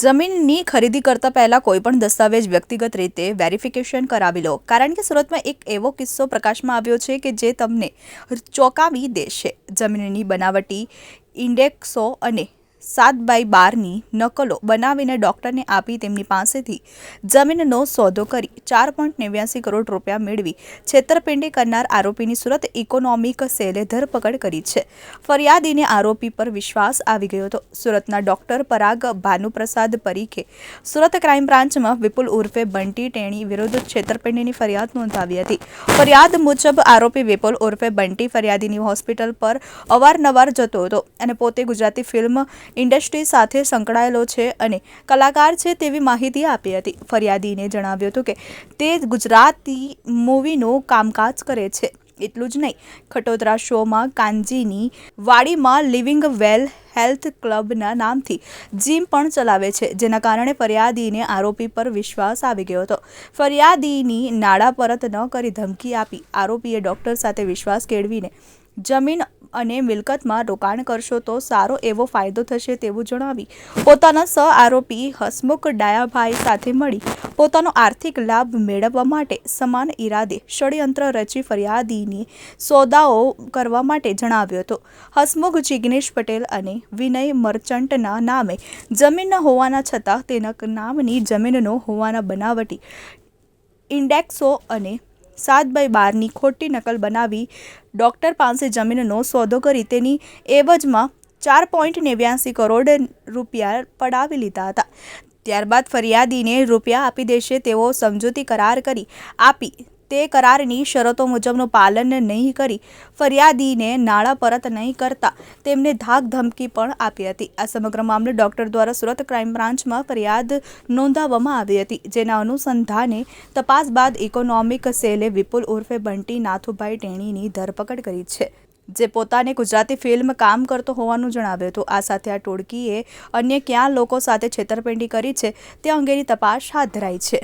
જમીનની ખરીદી કરતા પહેલા કોઈપણ દસ્તાવેજ વ્યક્તિગત રીતે વેરિફિકેશન કરાવી લો, કારણ કે સુરતમાં એક એવો કિસ્સો પ્રકાશમાં આવ્યો છે કે જે તમને ચોંકાવી દેશે। જમીનની બનાવટી ઇન્ડેક્સો અને 7x12ની નકલો બનાવીને ડોક્ટરને આપી તેમની પાસેથી જમીનનો સોદો કરી 4.89 કરોડ રૂપિયા મેળવી છેતરપિંડી કરનાર આરોપીની સુરત ઇકોનોમિક સેલે ધરપકડ કરી છે। ફરિયાદીને આરોપી પર વિશ્વાસ આવી ગયો હતો। સુરતના ડોક્ટર પરાગ ભાનુપ્રસાદ પરીખે સુરત ક્રાઇમ બ્રાન્ચમાં વિપુલ ઉર્ફે બંટી ટેણી વિરુદ્ધ છેતરપિંડીની ફરિયાદ નોંધાવી હતી। ફરિયાદ મુજબ આરોપી વિપુલ ઉર્ફે બંટી ફરિયાદીની હોસ્પિટલ પર અવારનવાર જતો હતો અને પોતે ગુજરાતી ફિલ્મ ઇન્ડસ્ટ્રી સાથે સંકળાયેલો છે અને કલાકાર છે તેવી માહિતી આપી હતી। ફરિયાદીને જણાવ્યું હતું કે તે ગુજરાતી મૂવીનું કામકાજ કરે છે। એટલું જ નહીં, ખટોદરા શોમાં કાંજીની વાડીમાં લિવિંગ વેલ હેલ્થ ક્લબના નામથી જીમ પણ ચલાવે છે, જેના કારણે ફરિયાદીને આરોપી પર વિશ્વાસ આવી ગયો હતો। ફરિયાદીની નાણાં પરત ન કરી ધમકી આપી આરોપીએ ડોક્ટર સાથે વિશ્વાસ કેળવીને જમીન અને મિલકતમાં રોકાણ કરશો તો સારો એવો ફાયદો થશે તેવું જણાવી પોતાના સહ આરોપી હસમુખ ડાયાભાઈ સાથે મળી પોતાનો આર્થિક લાભ મેળવવા માટે સમાન ઇરાદે ષડયંત્ર રચી ફરિયાદીને સોદાઓ કરવા માટે જણાવ્યો હતો। હસમુખ જિગ્નેશ પટેલ અને વિનય મર્ચન્ટના નામે જમીન હોવાના છતાં તેના નામની જમીનનો હોવાના બનાવટી ઇન્ડેક્સો અને 7x12ની ખોટી નકલ બનાવી ડોક્ટર પાસે જમીનનો સોદો કરી તેની એવજમાં 4.89 કરોડ રૂપિયા પડાવી લીધા હતા। ત્યારબાદ ફરિયાદીને રૂપિયા આપી દેશે તેવો સમજૂતી કરાર કરી આપી તે કરારની શરતો મુજબનું પાલન નહીં કરી ફરિયાદીને નાણાં પરત નહીં કરતા તેમને ધાક ધમકી પણ આપી હતી। આ સમગ્ર મામલે ડોક્ટર દ્વારા સુરત ક્રાઇમ બ્રાન્ચમાં ફરિયાદ નોંધાવવામાં આવી હતી, જેના અનુસંધાને તપાસ બાદ ઇકોનોમિક સેલે વિપુલ ઉર્ફે બંટી નાથુભાઈ ટેણીની ધરપકડ કરી છે, જે પોતાને ગુજરાતી ફિલ્મ કામ કરતો હોવાનું જણાવ્યું હતું। આ સાથે આ ટોળકીએ અન્ય ક્યાં લોકો સાથે છેતરપિંડી કરી છે તે અંગેની તપાસ હાથ ધરાઈ છે।